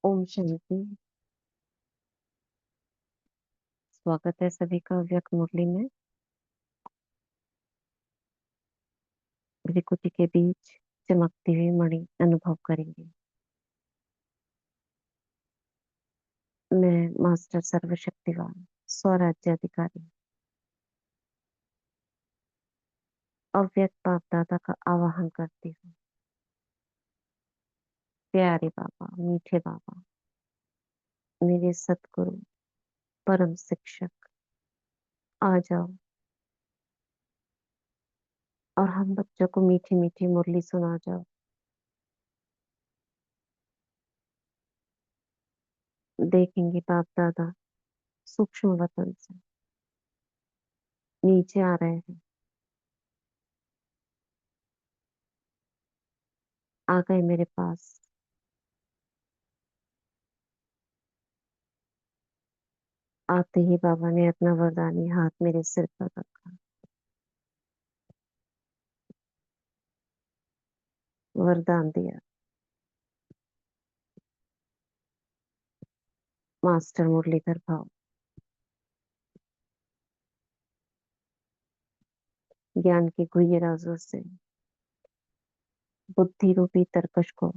ओम शांति। स्वागत है सभी का व्यक्त मुरली में। विकृति के बीच चमकती हुई मणि अनुभव करेंगे। मैं मास्टर सर्वशक्तिवान स्वराज्याधिकारी अव्यक्त बाप दादा का आवाहन करती हूँ। प्यारे बाबा, मीठे बाबा, मेरे सतगुरु, परम शिक्षक, आ जाओ और हम बच्चों को मीठी मीठी मुरली सुना जाओ। देखेंगे बाप दादा सूक्ष्म वतन से नीचे आ रहे हैं। आ गए मेरे पास। आते ही बाबा ने अपना वरदानी हाथ मेरे सिर पर रखा। वरदान दिया। मास्टर मुरलीधर भाव, ज्ञान के गुह्य राजों से बुद्धि रूपी तरकश को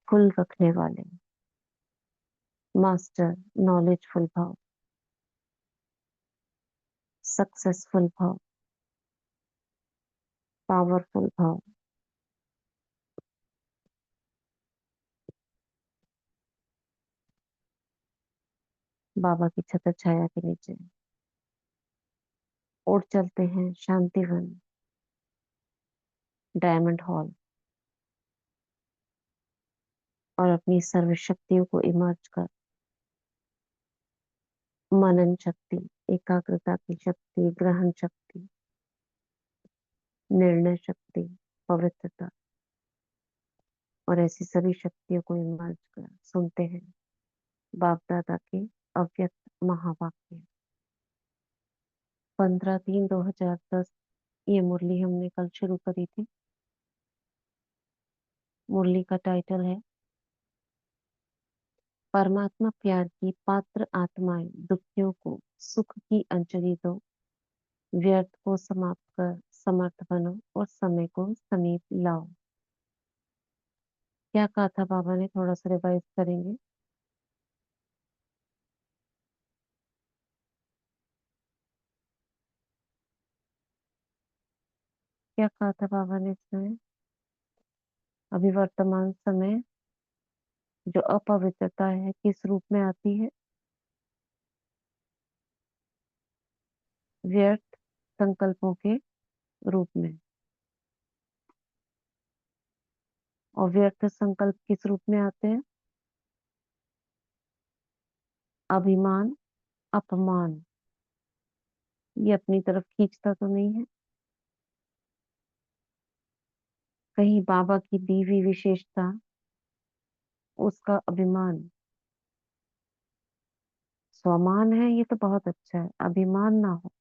फुल रखने वाले मास्टर नॉलेजफुल भाव, सक्सेसफुल भाव, पावरफुल भाव, बाबा की छत्र छाया के नीचे उड़ चलते हैं शांतिवन, डायमंड हॉल और अपनी सर्व शक्तियों को इमर्ज कर मनन शक्ति, एकाग्रता की शक्ति, ग्रहण शक्ति, निर्णय शक्ति, पवित्रता और ऐसी सभी शक्तियों को इमर्ज कर सुनते हैं बाप दादा के अव्यक्त महावाक्य। 15/3/2010 ये मुरली हमने कल शुरू करी थी। मुरली का टाइटल है परमात्मा प्यार की पात्र आत्माएं दुखियों को सुख की अंजलि दो, व्यर्थ को समाप्त कर समर्थ बनो और समय को समीप लाओ। क्या कहा था बाबा ने, थोड़ा सा रिवाइज करेंगे। क्या कहा था बाबा ने इसमें? अभी वर्तमान समय जो अपवित्रता है किस रूप में आती है? व्यर्थ संकल्पों के रूप में। और व्यर्थ संकल्प किस रूप में आते हैं? अभिमान, अपमान। ये अपनी तरफ खींचता तो नहीं है? कहीं बाबा की दी हुई विशेषता, उसका अभिमान। स्वमान है ये तो बहुत अच्छा है, अभिमान ना हो।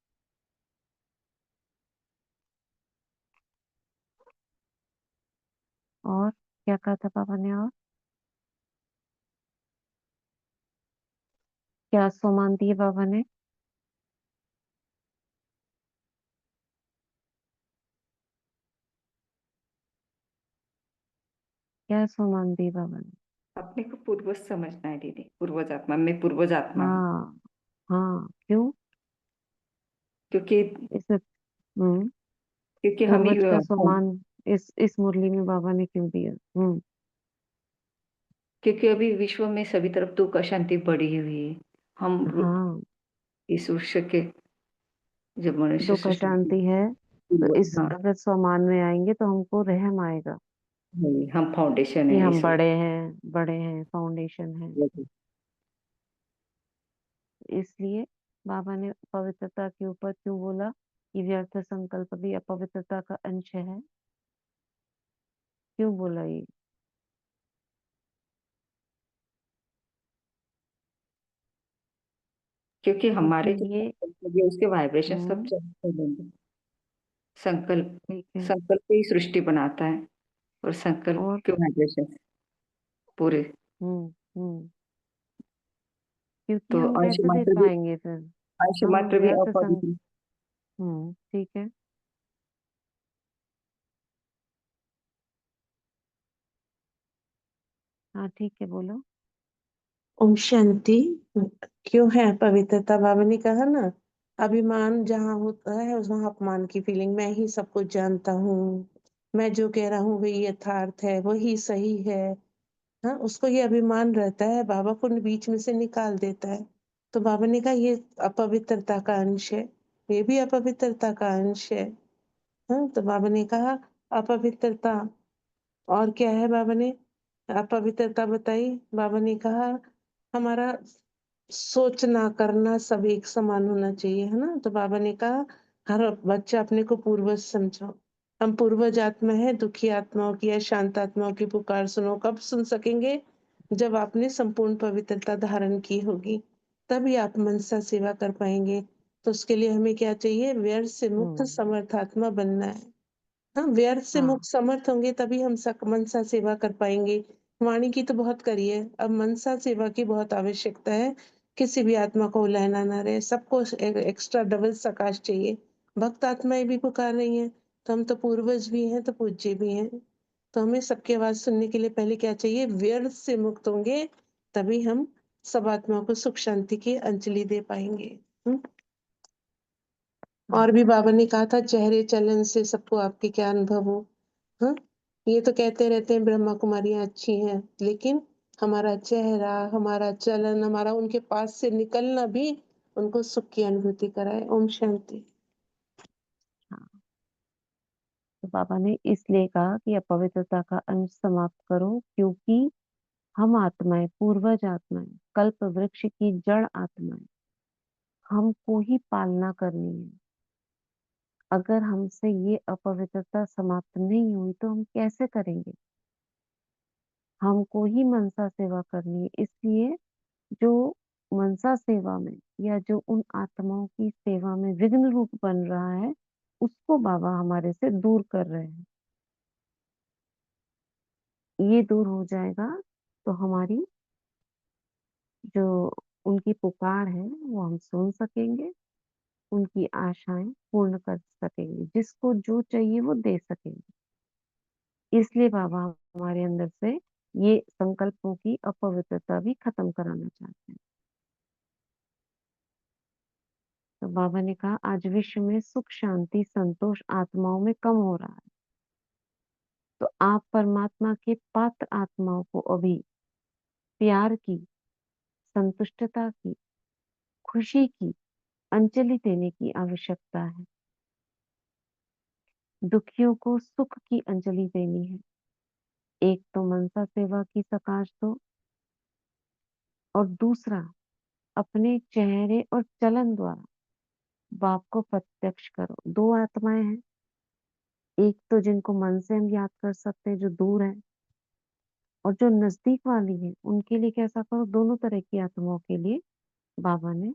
और क्या कहा था पापा ने? और क्या स्वमान दिए बाबा ने? क्या स्वमान दिए बाबा ने? अपने को पूर्वज समझना है दीदी। पूर्वज आत्मा, मैं पूर्वज आत्मा हूँ। हाँ। हाँ, क्यों? क्योंकि इसमें क्योंकि हम ही पूर्वज का सम्मान इस मुरली में बाबा ने क्यों दिया? क्योंकि अभी विश्व में सभी तरफ दुख अशांति बढ़ी हुई है। हम हाँ, इस विश्व के जब मनुष्य दुख सृष्टि अशांति है तो इस हाँ, अगर सम्मान में आएंगे तो हमको रहम आएगा हम फाउंडेशन कि है हम इस बड़े हैं, फाउंडेशन है। विश्व। इसलिए बाबा ने पवित्रता के ऊपर क्यों बोला कि व्यर्थ संकल्प भी अपवित्रता का अंश है? क्यों बोला ये? क्योंकि क्योंकि हमारे जो ये संकल्प है, उसके वाइब्रेशन सब हम्म चलते रहेंगे। संकल्प ठीक है। संकल्प ही सृष्टि बनाता है और संकल्प और के वाइब्रेशन। पूरे। हुँ, हुँ। क्योंकि तो हम अंश कैसे दे मात्र भी पाएँगे फिर? अंश हम मात्र भी व्यर्थ सं अपवित्र। ठीक है। हाँ, ठीक है, बोलो। ओम शांति। क्यों है पवित्रता? बाबा ने कहा ना, अभिमान जहाँ होता है वहाँ अपमान की फीलिंग, मैं ही सब कुछ जानता हूँ, मैं जो कह रहा हूँ वही यथार्थ है, वही सही है। हाँ, उसको ये अभिमान रहता है, बाबा को बीच में से निकाल देता है। तो बाबा ने कहा ये अपवित्रता का अंश है, ये भी अपवित्रता का अंश है। हाँ, तो बाबा ने कहा अपवित्रता और क्या है? बाबा ने अपवित्रता बताई। बाबा ने कहा हमारा सोचना करना सब एक समान होना चाहिए, है ना? तो बाबा ने कहा हर बच्चा अपने को पूर्वज समझो। हम पूर्वज आत्मा है, दुखी आत्माओं की या शांत आत्माओं की पुकार सुनो। कब सुन सकेंगे? जब आपने संपूर्ण पवित्रता धारण की होगी, तभी आप मनसा सेवा कर पाएंगे। तो उसके लिए हमें क्या चाहिए? व्यर्थ से मुक्त हुँ, समर्थ आत्मा बनना है। हाँ, व्यर्थ से हाँ, मुक्त समर्थ होंगे तभी हम मनसा सेवा कर पाएंगे। वाणी की तो बहुत करी है, अब मनसा सेवा की बहुत आवश्यकता है। किसी भी आत्मा को उलाहना ना रहे, सबको एक्स्ट्रा डबल सकाश चाहिए। भक्त आत्माएं भी पुकार रही हैं, तो हम तो पूर्वज भी हैं तो पूज्य भी हैं। तो हमें सबकी आवाज सुनने के लिए पहले क्या चाहिए? व्यर्थ से मुक्त होंगे, तभी हम सब आत्माओं को सुख शांति की अंजलि दे पाएंगे। हाँ, और भी बाबा ने कहा था चेहरे चलन से सबको आपके क्या अनुभव हो। हाँ, ये तो कहते रहते हैं ब्रह्मा कुमारियां अच्छी हैं, लेकिन हमारा चेहरा, हमारा चलन, हमारा उनके पास से निकलना भी उनको सुख की अनुभूति कराए। ओम शांति। हाँ। तो बाबा ने इसलिए कहा कि अपवित्रता का अंश समाप्त करो, क्योंकि हम आत्माएँ, पूर्वज आत्माएँ, कल्प वृक्ष की जड़ आत्माएँ, हमको ही पालना करनी है। अगर हमसे ये अपवित्रता समाप्त नहीं हुई तो हम कैसे करेंगे? हमको ही मनसा सेवा करनी है। इसलिए जो मनसा सेवा में या जो उन आत्माओं की सेवा में विघ्न रूप बन रहा है, उसको बाबा हमारे से दूर कर रहे हैं। ये दूर हो जाएगा तो हमारी जो उनकी पुकार है वो हम सुन सकेंगे, उनकी आशाएं पूर्ण कर सकेंगे, जिसको जो चाहिए वो दे सकेंगे। इसलिए बाबा हमारे अंदर से ये संकल्पों की अपवित्रता भी खत्म कराना चाहते हैं। तो बाबा ने कहा आज विश्व में सुख शांति संतोष आत्माओं में कम हो रहा है, तो आप परमात्मा के पात्र आत्माओं को अभी प्यार की, संतुष्टता की, खुशी की अंजलि देने की आवश्यकता है। दुखियों को सुख की अंजलि देनी है। एक तो मनसा सेवा की सकाश दो, और दूसरा अपने चेहरे और चलन द्वारा बाप को प्रत्यक्ष करो। दो आत्माएं हैं, एक तो जिनको मन से हम याद कर सकते हैं जो दूर है, और जो नजदीक वाली है उनके लिए कैसा करो। दोनों तरह की आत्माओं के लिए बाबा ने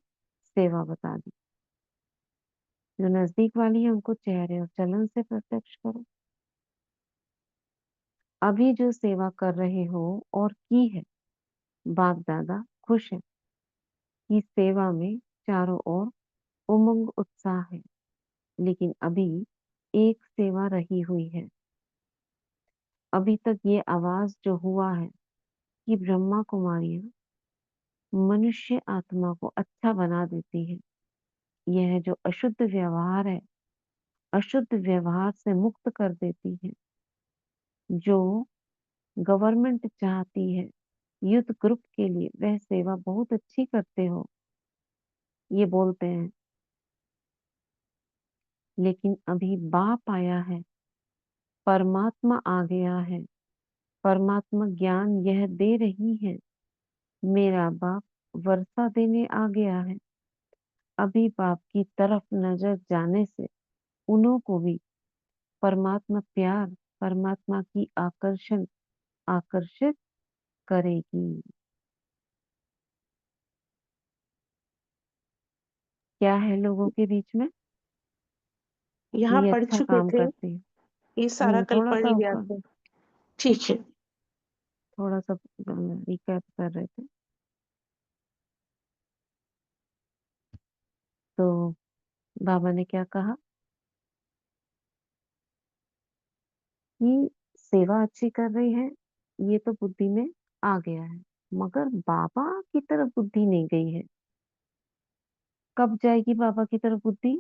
सेवा बता दी। जो नजदीक वाली है उनको चेहरे और चलन से प्रत्यक्ष करो। अभी जो सेवा कर रहे हो और की है, बाप दादा खुश है कि सेवा में चारों ओर उमंग उत्साह है। लेकिन अभी एक सेवा रही हुई है। अभी तक ये आवाज जो हुआ है कि ब्रह्मा कुमारियां मनुष्य आत्मा को अच्छा बना देती है, यह जो अशुद्ध व्यवहार है, अशुद्ध व्यवहार से मुक्त कर देती है। जो गवर्नमेंट चाहती है युद्ध ग्रुप के लिए, वह सेवा बहुत अच्छी करते हो, ये बोलते हैं। लेकिन अभी बाप आया है, परमात्मा आ गया है, परमात्मा ज्ञान यह दे रही है, मेरा बाप वर्षा देने आ गया है। अभी बाप की तरफ नजर जाने से उन्हों को भी परमात्मा प्यार, परमात्मा की आकर्षण आकर्षित करेगी। क्या है लोगों के बीच में कि यहाँ ये पढ़ अच्छा चुके काम थे, करती है? ये सारा कल थोड़ा पढ़ सा लिया उसका था। ठीक है। थोड़ा सा रिकैप कर रहे थे। तो बाबा ने क्या कहा कि सेवा अच्छी कर रही है, ये तो बुद्धि में आ गया है, मगर बाबा की तरफ बुद्धि नहीं गई है। कब जाएगी बाबा की तरफ बुद्धि?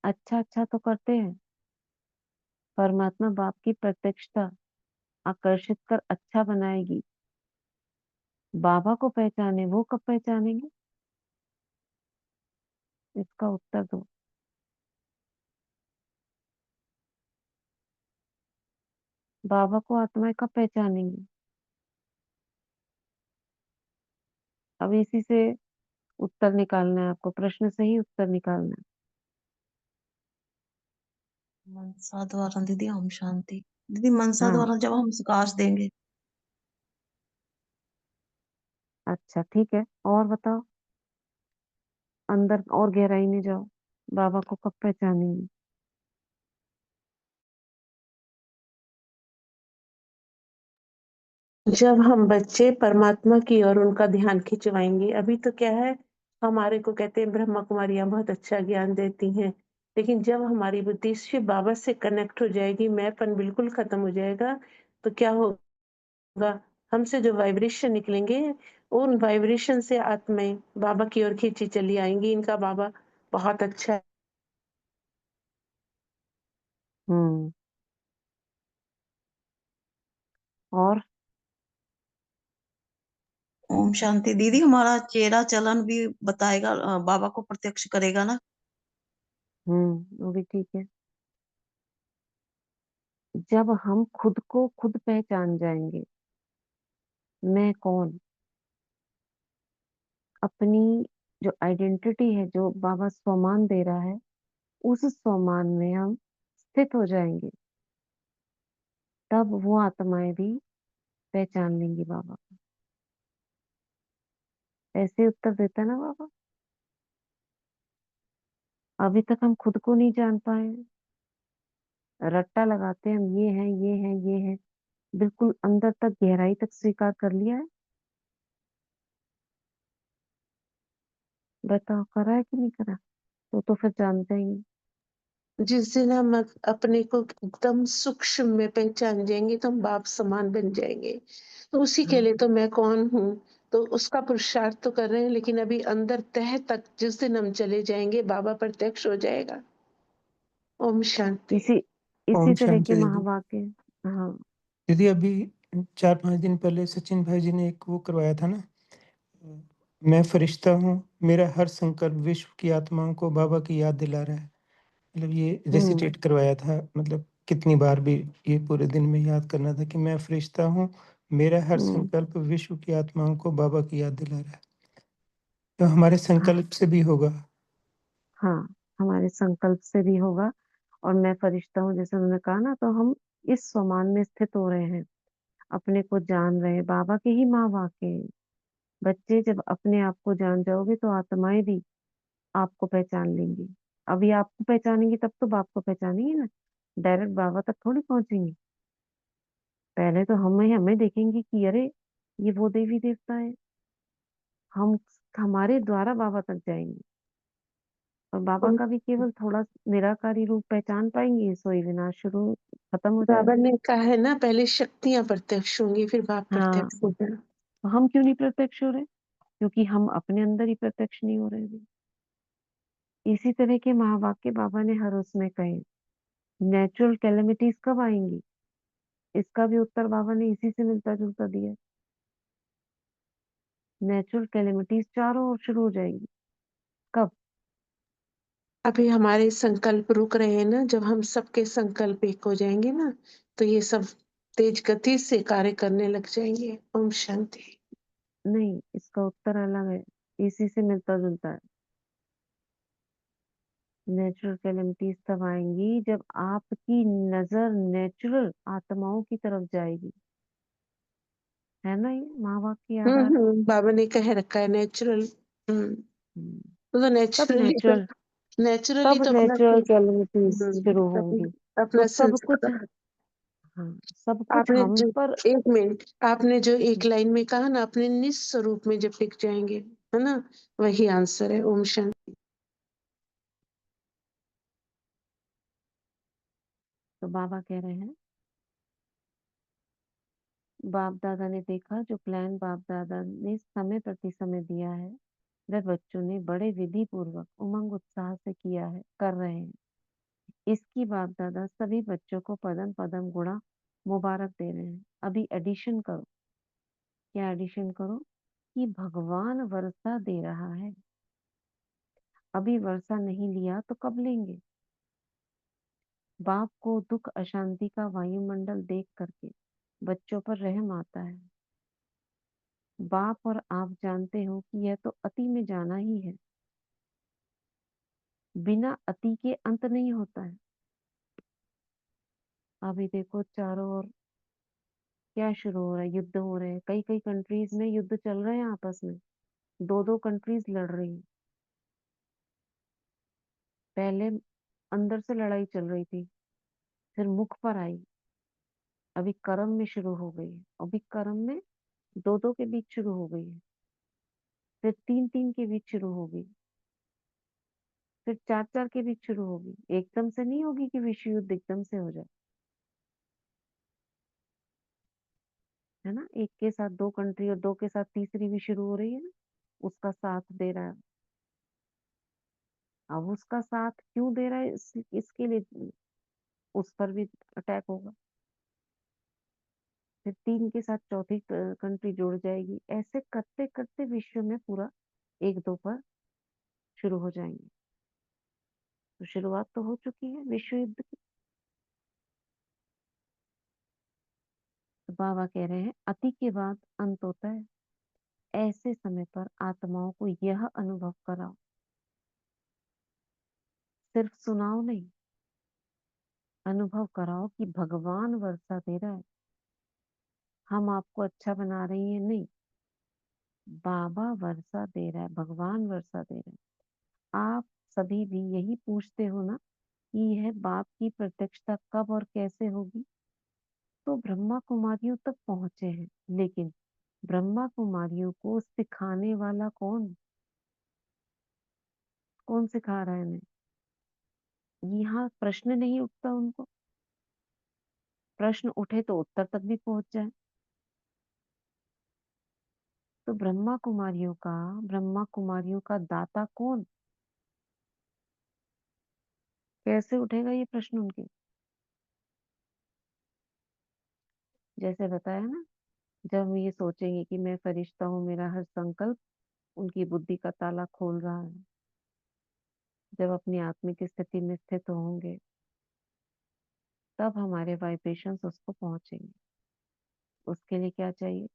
अच्छा अच्छा तो करते हैं, परमात्मा बाप की प्रत्यक्षता आकर्षित कर अच्छा बनाएगी, बाबा को पहचाने, वो कब पहचानेंगे? इसका उत्तर दो। बाबा को आत्माएं कब पहचानेंगी? अब इसी से उत्तर निकालना है आपको, प्रश्न से ही उत्तर निकालना है। मनसा द्वारा दीदी हम शांति। दीदी मनसा हाँ, द्वारा जब हम प्रकाश देंगे। अच्छा ठीक है, और बताओ, अंदर और गहराई में जाओ, बाबा को कब पहचानेंगी? जब हम बच्चे परमात्मा की ओर उनका ध्यान खिंचवाएंगे। अभी तो क्या है, हमारे को कहते हैं ब्रह्मा कुमारियां बहुत अच्छा ज्ञान देती हैं, लेकिन जब हमारी बुद्धि शिव बाबा से कनेक्ट हो जाएगी, मैंपन बिल्कुल खत्म हो जाएगा, तो क्या होगा, हमसे जो वाइब्रेशन निकलेंगे, उन वाइब्रेशन से आत्माएं बाबा की ओर खींची चली आएंगी। इनका बाबा बहुत अच्छा है। हम्म। और ओम शांति। दीदी हमारा चेहरा चलन भी बताएगा, बाबा को प्रत्यक्ष करेगा ना। वो भी ठीक है। जब हम खुद को खुद पहचान जाएंगे, मैं कौन, अपनी जो आइडेंटिटी है, जो बाबा स्वमान दे रहा है, उस स्वमान में हम स्थित हो जाएंगे, तब वो आत्माएं भी पहचान लेंगी बाबा को। ऐसे उत्तर देता है ना बाबा। अभी तक हम खुद को नहीं जान पाए हैं, रट्टा लगाते हैं हम, ये है ये है ये है, बिल्कुल अंदर तक गहराई तक स्वीकार कर लिया है? बताओ, करा है कि नहीं करा? तो फिर जान जाएंगे। जिस दिन हम अपने को एकदम सूक्ष्म में पहचान जाएंगे, तो हम बाप समान बन जाएंगे। तो उसी के लिए तो मैं कौन हूँ, तो उसका पुरुषार्थ तो कर रहे हैं, लेकिन अभी अंदर तह तक जिस दिन हम चले जाएंगे, बाबा प्रत्यक्ष हो जाएगा। ओम शांति। इसी इसी ओम तरह के शांति दीदी। महावाक्य। हाँ। दीदी अभी 4-5 दिन पहले सचिन भाई जी ने एक वो करवाया था ना, मैं फरिश्ता हूँ, मेरा हर संकल्प विश्व की आत्माओं को बाबा की याद दिला रहा है। मतलब ये हम्म। रेसिटेट करवाया था, मतलब कितनी बार भी ये पूरे दिन में याद करना था कि मैं फरिश्ता हूँ, मेरा हर हम्म। संकल्प विश्व की आत्माओं को बाबा की याद दिला रहा है। तो हमारे हाँ। संकल्प से भी होगा। हाँ, हमारे संकल्प से भी होगा। और मैं फरिश्ता हूँ जैसे उन्होंने कहा ना, तो हम इस स्वमान में स्थित हो रहे हैं, अपने को जान रहे हैं, बाबा के ही माँ वाक्य हैं। बच्चे जब अपने आप को जान जाओगे, तो आत्माएं भी आपको पहचान लेंगी। अभी आपको पहचानेंगी तब तो बाप को पहचानेंगी ना, डायरेक्ट बाबा तक थोड़ी पहुंचेंगी। पहले तो हमें हमें देखेंगे कि अरे, ये वो देवी देवता है, हम हमारे द्वारा बाबा तक जाएंगे। और बाबा का भी केवल थोड़ा निराकारी रूप पहचान पाएंगे, सोई विनाश शुरू खत्म हो बाबा जाएगा। ने कहा है ना, पहले शक्तियां प्रत्यक्ष होंगी, फिर बाप हाँ, प्रत्यक्ष होगा। तो हम क्यों नहीं प्रत्यक्ष हो रहे? क्योंकि हम अपने अंदर ही प्रत्यक्ष नहीं हो रहे अभी। इसी तरह के महावाक्य बाबा ने हर उसमें कहे। नेचुरल कैलेमिटीज कब आएंगी, इसका भी उत्तर बाबा ने इसी से मिलता जुलता दिया। नेचुरल कैलेमिटीज चारों ओर शुरू हो जाएंगी। कब? अभी हमारे संकल्प रुक रहे हैं ना, जब हम सबके संकल्प एक हो जाएंगे ना, तो ये सब तेज गति से कार्य करने लग जाएंगे। ओम शांति। नहीं, इसका उत्तर अलग है, इसी से मिलता जुलता है। नेचुरल कैलेमिटीज तब आएंगी जब आपकी नजर नेचुरल आत्माओं की तरफ जाएगी, है ना? ये महावाक्य याद आ रहा बाबा ने कह रखा है नेचुरल। है? तो तब नेचुरली नेचुरल नेचुरली तब तो अपना नेचुरल कैलेमिटीज शुरू अपना होंगी, तो अपना सब कुछ। संस्कार। हाँ, सब कुछ आपने हम जो पर 1 मिनट, आपने जो एक लाइन में कहा ना, अपने निस्वरूप में जब टिक जाएँगे, है ना? वही आंसर है। ओम शांति। तो बाबा कह रहे हैं, बाप दादा ने देखा जो प्लान बाप दादा ने समय प्रति समय दिया है, वह बच्चों ने बड़े विधि पूर्वक उमंग उत्साह से किया है, कर रहे हैं। इसकी बाप दादा सभी बच्चों को पदम पदम गुणा मुबारक दे रहे हैं। अभी एडिशन करो। क्या एडिशन करो? कि भगवान वर्षा दे रहा है। अभी वर्षा नहीं लिया तो कब लेंगे? बाप को दुख अशांति का वायुमंडल देख करके बच्चों पर रहम आता है। बाप और आप जानते हो कि यह तो अति में जाना ही है। बिना अति के अंत नहीं होता है। अभी देखो चारों ओर क्या शुरू हो रहा है, युद्ध हो रहे हैं। कई कई कंट्रीज में युद्ध चल रहे हैं आपस में। दो दो कंट्रीज लड़ रही हैं। पहले अंदर से लड़ाई चल रही थी, फिर मुख पर आई, अभी कर्म में शुरू हो गई है। अभी कर्म में दो दो के बीच शुरू हो गई है, फिर तीन तीन के बीच शुरू होगी, फिर चार चार के बीच शुरू होगी। एकदम से नहीं होगी कि विश्व युद्ध एकदम से हो जाए, है ना। एक के साथ दो कंट्री और दो के साथ तीसरी भी शुरू हो रही है ना, उसका साथ दे रहा है। अब उसका साथ क्यों दे रहा है, इसके लिए उस पर भी अटैक होगा। फिर तीन के साथ चौथी कंट्री जुड़ जाएगी। ऐसे करते करते विश्व में पूरा एक दो पर शुरू हो जाएंगे। तो शुरुआत तो हो चुकी है विश्व युद्ध की। तो बाबा कह रहे हैं अति के बाद अंत होता है। ऐसे समय पर आत्माओं को यह अनुभव कराओ, सिर्फ सुनाओ नहीं, अनुभव कराओ कि भगवान वर्षा दे रहा है। हम आपको अच्छा बना रही हैं नहीं, बाबा वर्षा दे रहा है, भगवान वर्षा दे रहा है। आप सभी भी यही पूछते हो ना कि यह बाप की प्रत्यक्षता कब और कैसे होगी। तो ब्रह्मा कुमारियों तक पहुंचे हैं, लेकिन ब्रह्मा कुमारियों को सिखाने वाला कौन? कौन सिखा रहा है इन्हें? यहाँ प्रश्न नहीं उठता उनको। प्रश्न उठे तो उत्तर तक भी पहुंच जाए। तो ब्रह्मा कुमारियों का दाता कौन? कैसे उठेगा ये प्रश्न उनके? जैसे बताया ना, जब हम ये सोचेंगे कि मैं फरिश्ता हूँ, मेरा हर संकल्प उनकी बुद्धि का ताला खोल रहा है, जब अपनी आत्मिक स्थिति में स्थित होंगे, तब हमारे वाइब्रेशंस उसको पहुंचेंगे। उसके लिए क्या चाहिए?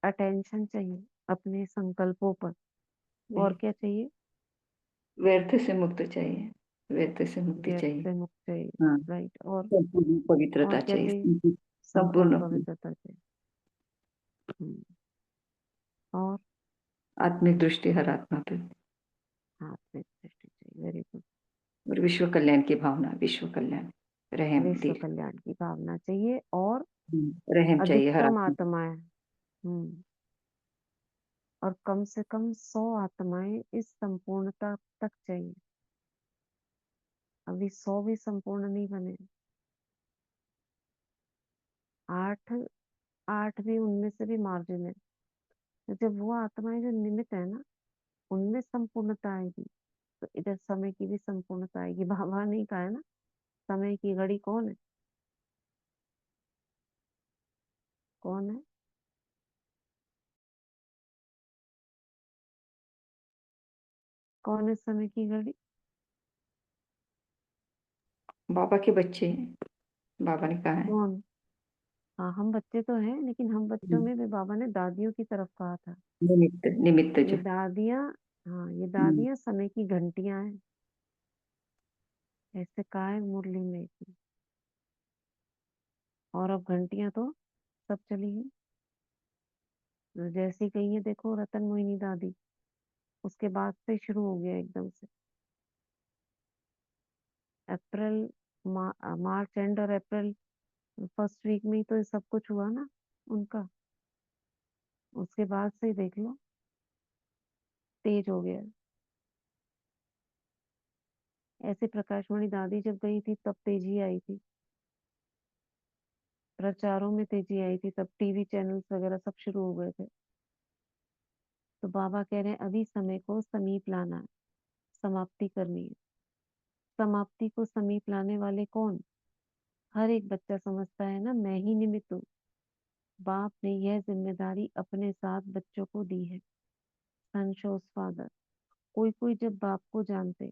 अटेंशन चाहिए अपने संकल्पों पर। और क्या चाहिए? व्यर्थ से मुक्त चाहिए, व्यर्थ से मुक्ति व्यर्थ चाहिए। से मुक्त चाहिए। हाँ, राइट। संपूर्ण और पवित्रता क्या चाहिए, चाहिए? संपूर्ण संपूर्ण पवित्रता चाहिए। हम्म, और आत्मिक दृष्टि हर आत्मा पे, आत्मिक दृष्टि चाहिए। Very good. और विश्व कल्याण की भावना, विश्व कल्याण, रहम विश्व दिल, कल्याण की भावना चाहिए और रहम चाहिए हर अधिकतम आत्मा पे। आत्माएं। और कम से कम 100 आत्माएं इस संपूर्णता तक चाहिए। अभी 100 भी संपूर्ण नहीं बने। 8 8 भी उनमें से भी मार्जिन है। तो जब वो आत्माएं जो निमित्त है ना, उनमें संपूर्णता आएगी, तो इधर समय की भी संपूर्णता आएगी। बाबा नहीं कहा है ना, समय की घड़ी कौन है? कौन है? कौन है समय की घड़ी? बाबा के बच्चे हैं, बाबा ने कहा है। कौन? हाँ, हम बच्चे तो हैं, लेकिन हम बच्चों में भी बाबा ने दादियों की तरफ कहा था। निमित्त, निमित्त ये जो। दादियाँ, हाँ, ये हम्म, दादियाँ समय की घंटियां हैं। ऐसे कहा है मुरली में कि। और अब घंटियां तो सब चली गई। तो जैसी गई है देखो रतन मोहिनी दादी, उसके बाद से शुरू हो गया एकदम से। अप्रैल मार्च एंड और अप्रैल फर्स्ट वीक में ही तो सब कुछ हुआ ना उनका। उसके बाद से ही देख लो तेज हो गया। ऐसे प्रकाशमणि दादी जब गई थी तब तेजी आई थी, प्रचारों में तेजी आई थी, तब टीवी चैनल्स वगैरह सब शुरू हो गए थे। तो बाबा कह रहे हैं अभी समय को समीप लाना है, समाप्ति करनी है। समाप्ति को समीप लाने वाले कौन? हर एक बच्चा समझता है ना, मैं ही निमित्त हूँ। बाप ने यह जिम्मेदारी अपने साथ बच्चों को दी है। सन शोज फादर। कोई कोई जब बाप को जानते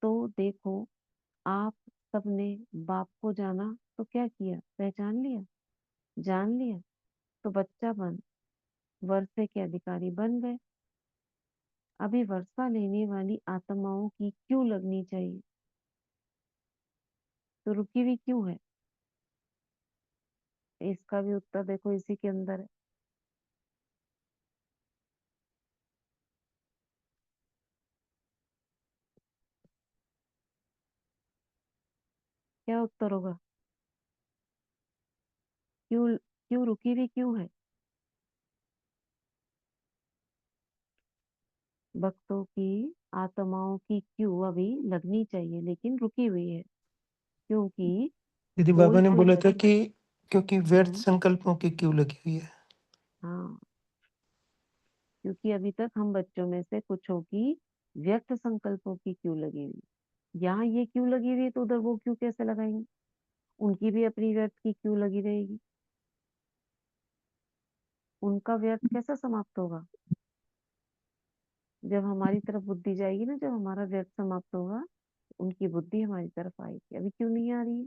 तो देखो, आप सबने बाप को जाना तो क्या किया? पहचान लिया, जान लिया, तो बच्चा बन वर्षे के अधिकारी बन गए। अभी वर्षा लेने वाली आत्माओं की क्यों लगनी चाहिए? तो रुकी हुई क्यों है? इसका भी उत्तर देखो इसी के अंदर है। क्या उत्तर होगा? क्यों क्यों रुकी हुई क्यों है? भक्तों की आत्माओं की क्यों अभी लगनी चाहिए लेकिन रुकी हुई है? क्योंकि दीदी कोई बाबा ने कोई बोला था बच्चा कि क्योंकि व्यर्थ हम्म, संकल्पों की क्यों लगी हुई है। हाँ, क्योंकि अभी तक हम बच्चों में से कुछों की व्यर्थ संकल्पों की क्यों लगी हुई। यहाँ ये क्यों लगी हुई है तो उधर वो क्यों कैसे लगाएंगे? उनकी भी अपनी व्यर्थ की क्यों लगी रहेगी। उनका व्यर्थ कैसा समाप्त होगा? जब हमारी तरफ बुद्धि जाएगी ना, जब हमारा व्यर्थ समाप्त होगा, उनकी बुद्धि हमारी तरफ आएगी। अभी क्यों नहीं आ रही है?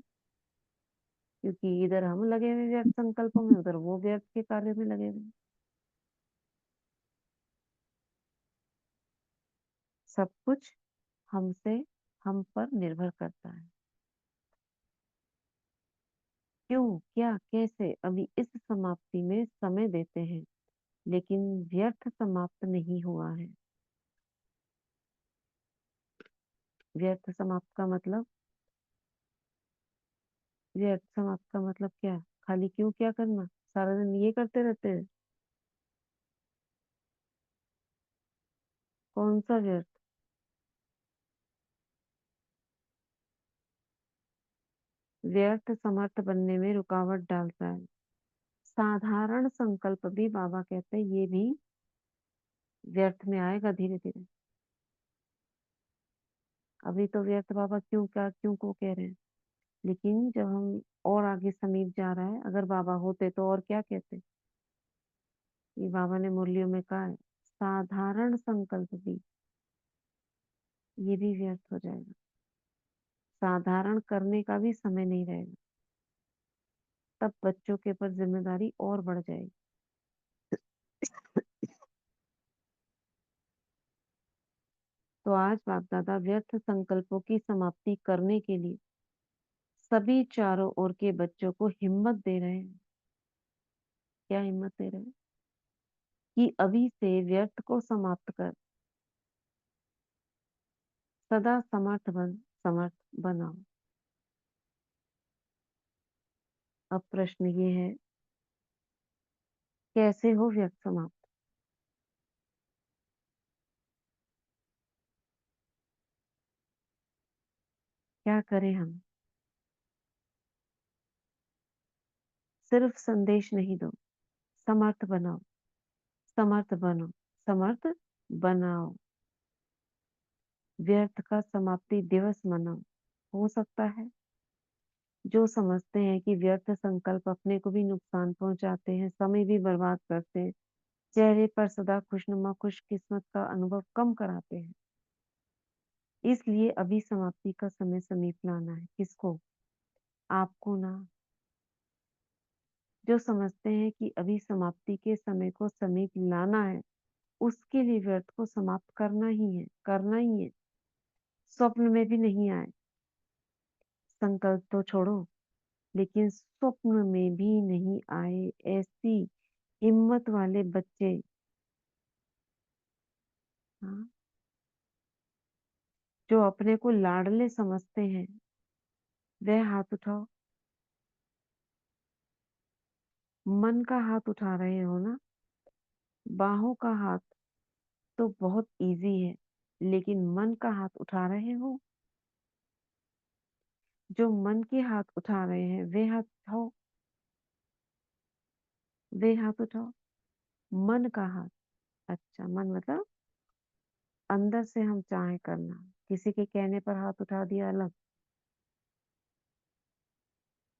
क्योंकि इधर हम लगे हुए व्यर्थ संकल्पों में, उधर वो व्यर्थ के कार्य में लगे हुए हैं। सब कुछ हमसे, हम पर निर्भर करता है। क्यों, क्या, कैसे? अभी इस समाप्ति में समय देते हैं, लेकिन व्यर्थ समाप्त नहीं हुआ है। व्यर्थ समाप्त का मतलब, व्यर्थ समाप्त का मतलब क्या? खाली क्यों क्या करना? सारा दिन ये करते रहते हैं? कौन सा व्यर्थ? व्यर्थ समर्थ बनने में रुकावट डालता है। साधारण संकल्प भी बाबा कहते हैं ये भी व्यर्थ में आएगा धीरे धीरे। अभी तो व्यर्थ बाबा क्यों क्या क्यों को कह रहे हैं, लेकिन जब हम और आगे समीप जा रहा है, अगर बाबा होते तो और क्या कहते? ये बाबा ने मुरलियों में कहा है, साधारण संकल्प भी, ये भी व्यर्थ हो जाएगा। साधारण करने का भी समय नहीं रहेगा। तब बच्चों के ऊपर जिम्मेदारी और बढ़ जाएगी। तो आज बाप दादा व्यर्थ संकल्पों की समाप्ति करने के लिए सभी चारों ओर के बच्चों को हिम्मत दे रहे हैं। क्या हिम्मत दे रहे हैं? कि अभी से व्यर्थ को समाप्त कर, सदा समर्थ बनाओ। अब प्रश्न ये है, कैसे हो व्यर्थ समाप्त? क्या करें हम? सिर्फ संदेश नहीं दो, समर्थ बनाओ, समर्थ बनो, समर्थ बनाओ। व्यर्थ का समाप्ति दिवस मनाओ। हो सकता है जो समझते हैं कि व्यर्थ संकल्प अपने को भी नुकसान पहुंचाते हैं, समय भी बर्बाद करते हैं, चेहरे पर सदा खुशनुमा खुशकिस्मत का अनुभव कम कराते हैं, इसलिए अभी समाप्ति का समय समीप लाना है। किसको? आपको ना। जो समझते हैं कि अभी समाप्ति के समय को समीप लाना है, उसके लिए व्यर्थ को समाप्त करना ही है, करना ही है। स्वप्न में भी नहीं आए, संकल्प तो छोड़ो, लेकिन स्वप्न में भी नहीं आए ऐसी हिम्मत वाले बच्चे। हाँ, जो अपने को लाडले समझते हैं वह हाथ उठाओ। मन का हाथ उठा रहे हो ना? बाहों का हाथ तो बहुत इजी है, लेकिन मन का हाथ उठा रहे हो? जो मन के हाथ उठा रहे हैं वे हाथ उठाओ, वे हाथ उठाओ। मन का हाथ, अच्छा मन मतलब अंदर से हम चाहे करना, किसी के कहने पर हाथ उठा दिया अलग।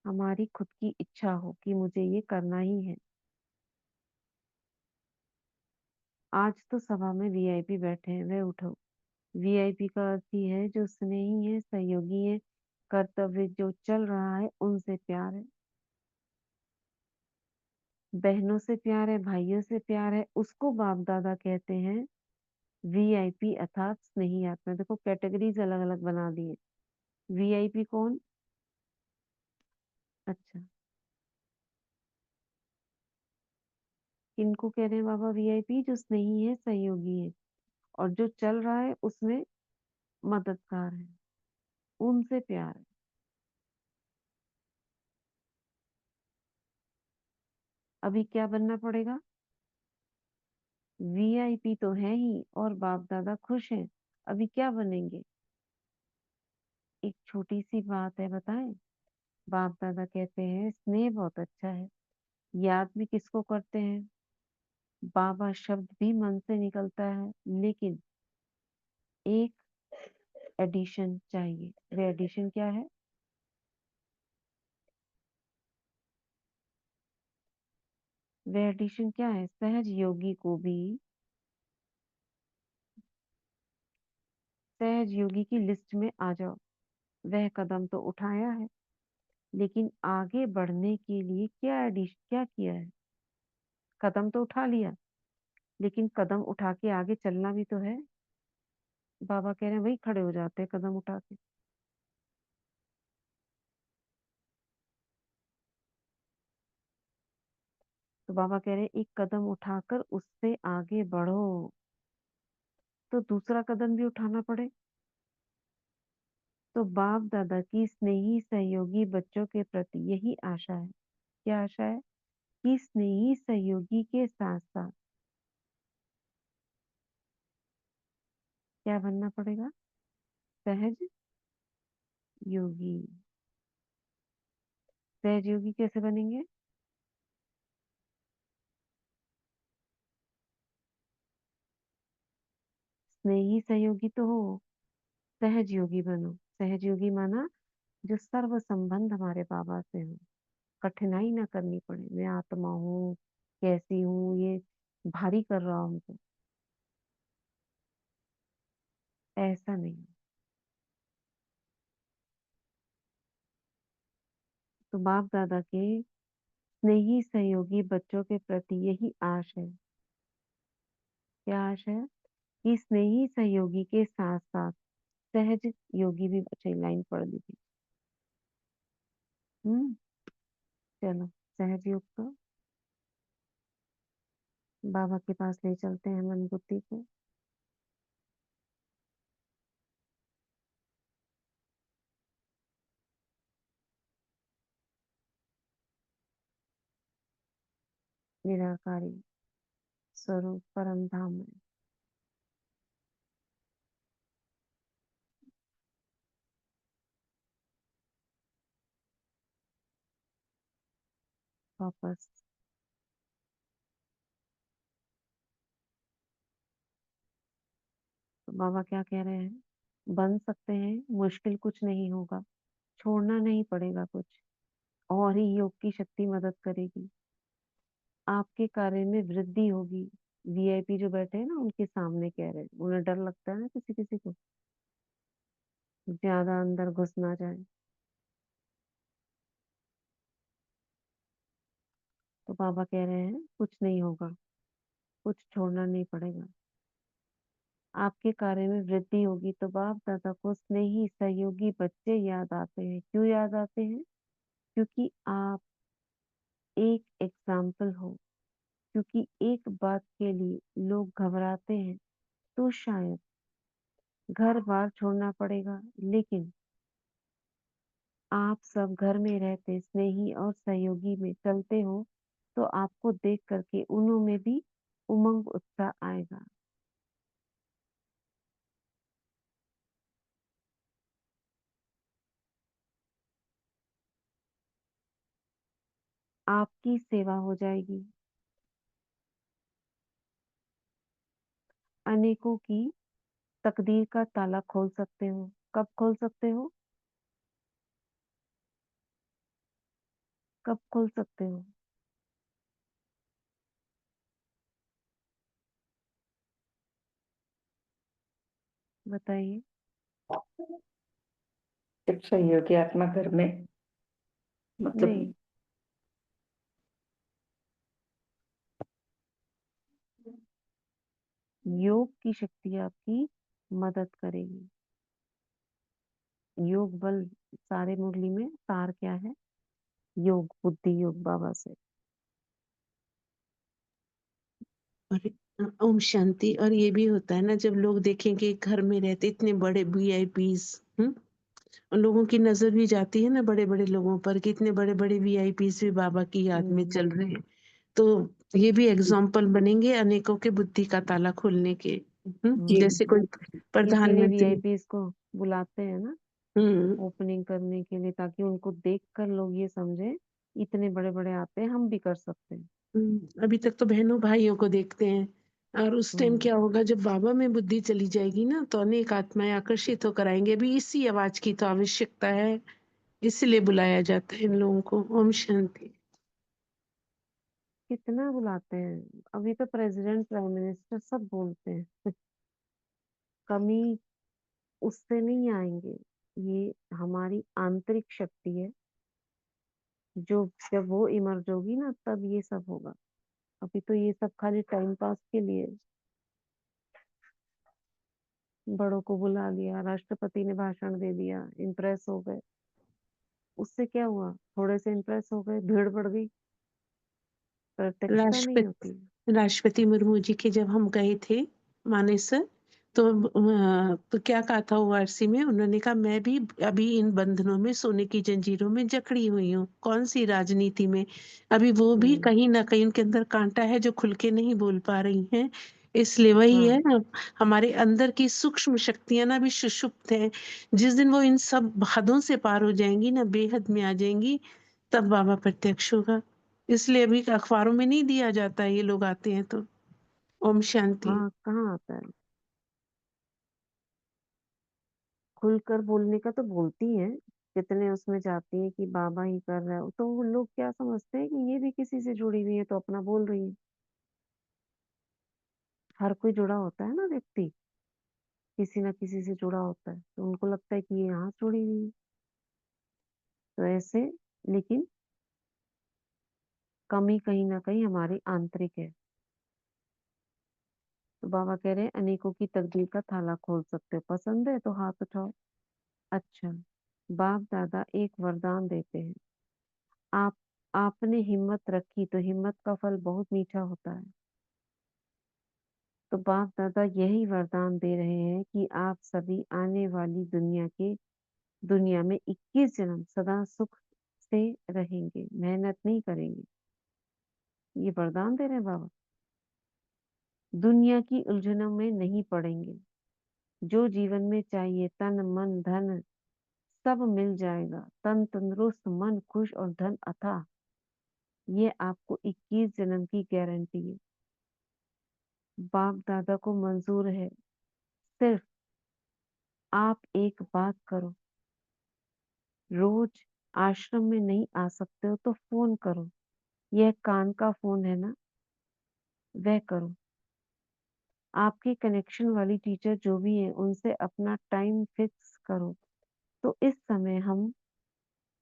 हमारी खुद की इच्छा हो कि मुझे ये करना ही है। आज तो सभा में वीआईपी बैठे हैं, वे उठो। वीआईपी का अर्थ ही है जो स्नेही है, सहयोगी है, कर्तव्य जो चल रहा है उनसे प्यार है, बहनों से प्यार है, भाइयों से प्यार है, उसको बाप दादा कहते हैं वीआईपी अर्थात स्नेही आत्मा। देखो कैटेगरीज अलग अलग बना दिए। वीआईपी कौन? अच्छा, किनको कह रहे हैं बाबा वीआईपी? जो स्नेही है, सहयोगी है और जो चल रहा है उसमें मददगार है, उनसे प्यार है। अभी क्या बनना पड़ेगा? वीआईपी तो है ही और बाप दादा खुश हैं। अभी क्या बनेंगे? एक छोटी सी बात है, बताएं। बाप दादा कहते हैं स्नेह बहुत अच्छा है, याद भी किसको करते हैं? बाबा शब्द भी मन से निकलता है, लेकिन एक एडिशन चाहिए। वे एडिशन क्या है? वे एडिशन क्या है? सहज योगी को भी सहज योगी की लिस्ट में आ जाओ। वह कदम तो उठाया है, लेकिन आगे बढ़ने के लिए क्या एडिशन क्या किया है? कदम तो उठा लिया, लेकिन कदम उठा के आगे चलना भी तो है। बाबा कह रहे हैं वही खड़े हो जाते हैं कदम उठा के। तो बाबा कह रहे हैं एक कदम उठाकर उससे आगे बढ़ो, तो दूसरा कदम भी उठाना पड़े। तो बाप दादा की स्नेही सहयोगी बच्चों के प्रति यही आशा है। क्या आशा है? कि स्नेही सहयोगी के साथ साथ क्या बनना पड़ेगा? सहज योगी। सहज योगी कैसे बनेंगे? स्नेही सहयोगी तो हो, सहज योगी बनो। सहज योगी माना जो सर्व संबंध हमारे बाबा से हो, कठिनाई ना करनी पड़े। मैं आत्मा हूँ, कैसी हूँ, ये भारी कर रहा हूँ हमको, ऐसा नहीं। तो बाप दादा के स्नेही सहयोगी बच्चों के प्रति यही आश है। क्या आश है? कि स्नेही सहयोगी के साथ साथ सहज योगी भी। अच्छी लाइन पढ़ ली थी। हम्म, चलो सहज योग को बाबा के पास ले चलते हैं मन बुद्धि को। निराकारी स्वरूप परम धाम में वापस। तो बाबा क्या कह रहे हैं? बन सकते हैं, मुश्किल कुछ नहीं होगा, छोड़ना नहीं पड़ेगा कुछ, और ही योग की शक्ति मदद करेगी, आपके कार्य में वृद्धि होगी। वीआईपी जो बैठे हैं ना उनके सामने कह रहे हैं, उन्हें डर लगता है ना किसी किसी को, ज्यादा अंदर घुस ना जाए। तो बाबा कह रहे हैं कुछ नहीं होगा, कुछ छोड़ना नहीं पड़ेगा, आपके कार्य में वृद्धि होगी। तो बाप दादा को स्नेही सहयोगी बच्चे याद आते हैं। क्यों याद आते हैं? क्योंकि आप एक एग्जाम्पल हो। क्योंकि एक बात के लिए लोग घबराते हैं, तो शायद घर-बार छोड़ना पड़ेगा, लेकिन आप सब घर में रहते, स्नेही और सहयोगी में चलते हो, तो आपको देख कर के उन्हों में भी उमंग उत्साह आएगा। आपकी सेवा हो जाएगी। अनेकों की तकदीर का ताला खोल सकते हो। कब खोल सकते हो? कब खोल सकते हो? बताइए। जब सहयोगी आत्मा घर में मतलब नहीं, योग की शक्ति आपकी मदद करेगी। योग बल सारे मुरली में सार क्या है? योग, बुद्धि योग बाबा से। और ओम शांति। और ये भी होता है ना, जब लोग देखेंगे घर में रहते इतने बड़े वीआईपीज, उन लोगों की नजर भी जाती है ना बड़े बड़े लोगों पर कि इतने बड़े बड़े वीआईपीज भी बाबा की याद में चल रहे हैं। तो ये भी एग्जाम्पल बनेंगे अनेकों के बुद्धि का ताला खोलने के। जी जैसे कोई इसीलिए प्रधानमंत्री। वीआईपीज को बुलाते हैं ना हम्म ओपनिंग करने के लिए, ताकि उनको देखकर लोग ये समझे इतने बड़े बड़े आते हैं, हम भी कर सकते हैं। अभी तक तो बहनों भाइयों को देखते हैं, और उस टाइम हम्म, क्या होगा जब बाबा में बुद्धि चली जाएगी ना, तो अनेक आत्माएं आकर्षित होकर आएंगे। अभी इसी आवाज की तो आवश्यकता है, इसलिए बुलाया जाता है इन लोगों को। ओम शांति। कितना बुलाते हैं, अभी तो प्रेसिडेंट प्राइम मिनिस्टर सब बोलते हैं। कमी उससे नहीं आएंगे, ये हमारी आंतरिक शक्ति है, जो जब वो इमर्ज होगी ना तब ये सब होगा। अभी तो ये सब खाली टाइम पास के लिए है। बड़ों को बुला लिया, राष्ट्रपति ने भाषण दे दिया, इम्प्रेस हो गए, उससे क्या हुआ? थोड़े से इम्प्रेस हो गए, भीड़ बढ़ गई, प्रत्यक्षता नहीं होती। राष्ट्रपति मुर्मू जी के जब हम गए थे मानेसर, तो तो क्या कहा था ओआरसी में, उन्होंने कहा मैं भी अभी इन बंधनों में, सोने की जंजीरों में जकड़ी हुई हूँ। कौन सी राजनीति में? अभी वो भी हम्म, कहीं ना कहीं उनके अंदर कांटा है जो खुल के नहीं बोल पा रही हैं। इसलिए वही है हाँ ना, हमारे अंदर की सूक्ष्म शक्तियां ना भी सुषुप्त हैं। जिस दिन वो इन सब हदों से पार हो जाएंगी ना, बेहद में आ जाएंगी, तब बाबा प्रत्यक्ष होगा। इसलिए अभी अखबारों में नहीं दिया जाता है, ये लोग आते हैं तो। ओम शांति। हाँ, कहाँ आता है? खुलकर बोलने का तो बोलती हैं, कितने उसमें जाती है कि बाबा ही कर रहा है, तो वो लोग क्या समझते हैं कि ये भी किसी से जुड़ी हुई है तो अपना बोल रही है। हर कोई जुड़ा होता है ना व्यक्ति, किसी ना किसी से जुड़ा होता है, तो उनको लगता है कि ये यहाँ जुड़ी हुई है, तो ऐसे। लेकिन कमी कहीं ना कहीं हमारी आंतरिक है। तो बाबा कह रहे हैं अनेकों की तकदीर का ताला खोल सकते हो, पसंद है तो हाथ उठाओ। अच्छा, बाप दादा एक वरदान देते हैं। आप आपने हिम्मत रखी तो हिम्मत का फल बहुत मीठा होता है। तो बाप दादा यही वरदान दे रहे हैं कि आप सभी आने वाली दुनिया में 21 जन्म सदा सुख से रहेंगे, मेहनत नहीं करेंगे। ये वरदान दे रहे हैं बाबा। दुनिया की उलझनों में नहीं पड़ेंगे, जो जीवन में चाहिए तन मन धन सब मिल जाएगा। तन तंदुरुस्त, मन खुश और धन अथाह, ये आपको 21 जन्म की गारंटी है। बाप दादा को मंजूर है, सिर्फ आप एक बात करो। रोज आश्रम में नहीं आ सकते हो तो फोन करो, यह कान का फोन है ना, वह करो। आपके कनेक्शन वाली टीचर जो भी है उनसे अपना टाइम फिक्स करो, तो इस समय हम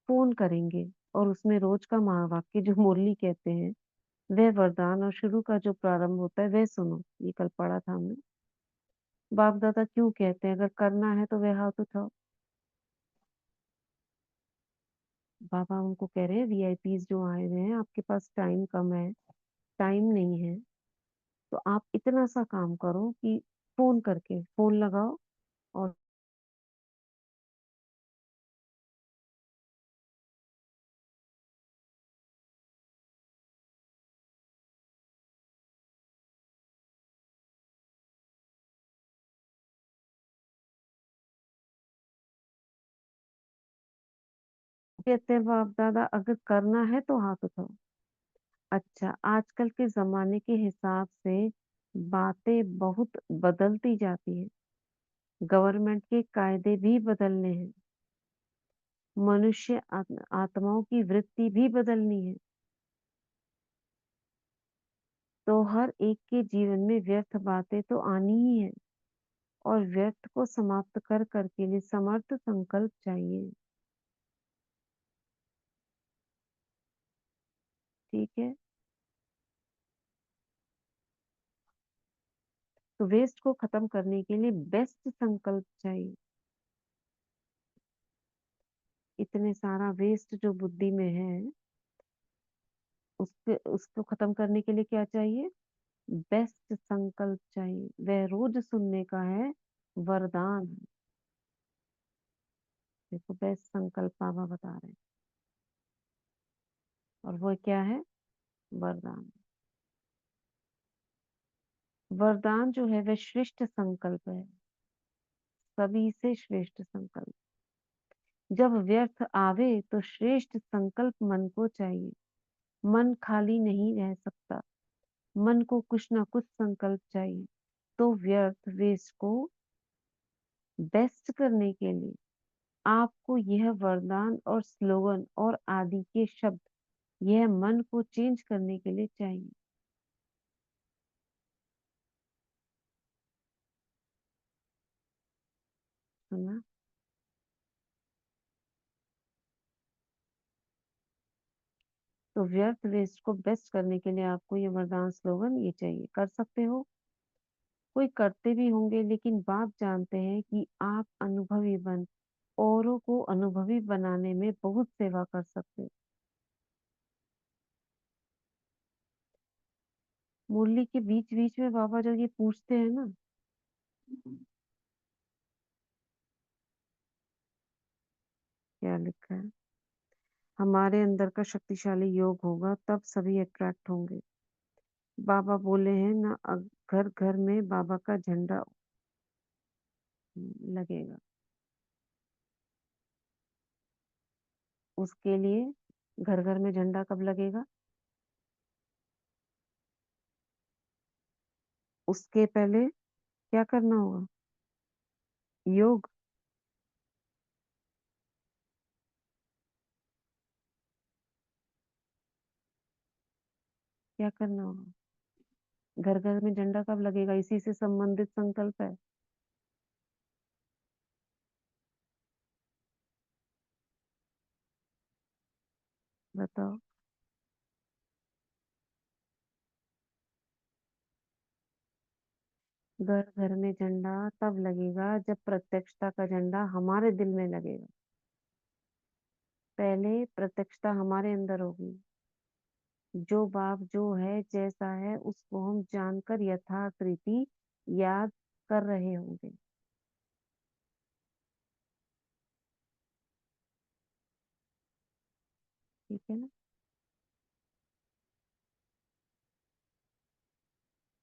फोन करेंगे, और उसमें रोज का महावाक्य जो मुरली कहते हैं वह वरदान और शुरू का जो प्रारंभ होता है वह सुनो। ये कल पढ़ा था हमने। बाप दादा क्यों कहते हैं अगर करना है तो वह हाथ उठाओ। बाबा उनको कह रहे हैं वीआईपीज जो आए हुए हैं, आपके पास टाइम कम है, टाइम नहीं है, तो आप इतना सा काम करो कि फोन करके फोन लगाओ और कहते हैं बाप दादा अगर करना है तो हाथ उठाओ। अच्छा, आजकल के जमाने के हिसाब से बातें बहुत बदलती जाती है। गवर्नमेंट के कायदे भी बदलने हैं। मनुष्य आत्माओं की वृत्ति भी बदलनी है। तो हर एक के जीवन में व्यर्थ बातें तो आनी ही है, और व्यर्थ को समाप्त कर के लिए समर्थ संकल्प चाहिए। ठीक है, तो वेस्ट को खत्म करने के लिए बेस्ट संकल्प चाहिए। इतने सारा वेस्ट जो बुद्धि में है, उसको खत्म करने के लिए क्या चाहिए? बेस्ट संकल्प चाहिए। वह रोज सुनने का है वरदान। देखो, बेस्ट संकल्प बाबा बता रहे हैं, और वो क्या है? वरदान। वरदान जो है वह श्रेष्ठ संकल्प है, सभी से श्रेष्ठ संकल्प। जब व्यर्थ आवे तो श्रेष्ठ संकल्प मन को चाहिए। मन खाली नहीं रह सकता, मन को कुछ ना कुछ संकल्प चाहिए। तो व्यर्थ वेस्ट को बेस्ट करने के लिए आपको यह वरदान और स्लोगन और आदि के शब्द, यह मन को चेंज करने के लिए चाहिए। सुना? तो व्यर्थ वेस्ट को बेस्ट करने के लिए आपको ये वरदान स्लोगन ये चाहिए। कर सकते हो? कोई करते भी होंगे, लेकिन बाप जानते हैं कि आप अनुभवी बन औरों को अनुभवी बनाने में बहुत सेवा कर सकते हो। मुरली के बीच बीच में बाबा जब ये पूछते हैं ना, क्या लिखा है? हमारे अंदर का शक्तिशाली योग होगा तब सभी अट्रैक्ट होंगे। बाबा बोले हैं ना, घर घर में बाबा का झंडा लगेगा। उसके लिए घर घर में झंडा कब लगेगा? उसके पहले क्या करना होगा? योग। क्या करना होगा? घर घर में झंडा कब लगेगा? इसी से संबंधित संकल्प है। बताओ। घर घर में झंडा तब लगेगा जब प्रत्यक्षता का झंडा हमारे दिल में लगेगा। पहले प्रत्यक्षता हमारे अंदर होगी। जो बाप जो है जैसा है उसको हम जानकर यथार्थ रीति याद कर रहे होंगे। ठीक है ना?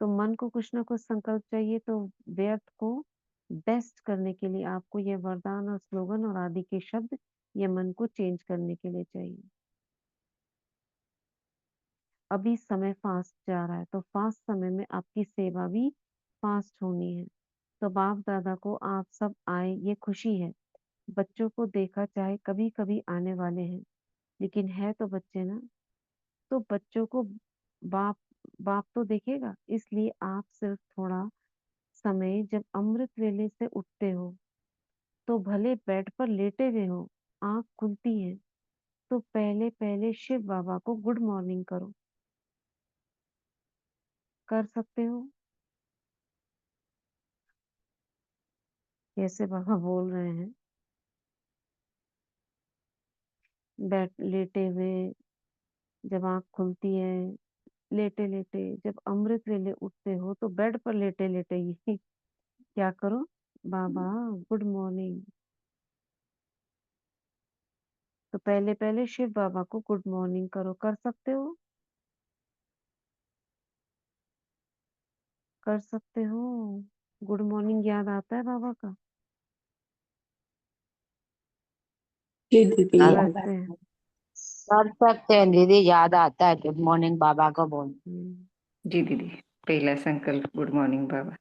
तो मन को कुछ ना कुछ संकल्प चाहिए। तो व्यर्थ को बेस्ट करने के लिए आपको ये वरदान और स्लोगन और आदि के शब्द ये मन को चेंज करने के लिए चाहिए। अभी समय फास्ट जा रहा है, तो फास्ट समय में आपकी सेवा भी फास्ट होनी है। तो बाप दादा को आप सब आए ये खुशी है। बच्चों को देखा चाहे कभी कभी आने वाले हैं, लेकिन है तो बच्चे ना। तो बच्चों को बाप बाप तो देखेगा, इसलिए आप सिर्फ थोड़ा समय जब अमृत वेले से उठते हो, तो भले बेड पर लेटे हुए हो, आंख खुलती है, तो पहले पहले शिव बाबा को गुड मॉर्निंग करो। कर सकते हो? कैसे बाबा बोल रहे हैं? बैठ लेटे हुए, जब आंख खुलती है, लेटे लेटे जब अमृत वेले उठते हो, तो बेड पर लेटे लेटे ही क्या करो? बाबा गुड मॉर्निंग। तो पहले पहले शिव बाबा को गुड मॉर्निंग करो। कर सकते हो? कर सकते हो? गुड मॉर्निंग याद आता है बाबा का? जी दीदी याद करते हैं। कर सकते हैं दीदी, याद आता है गुड मॉर्निंग बाबा को बोल। जी दीदी, पहला संकल्प गुड मॉर्निंग बाबा।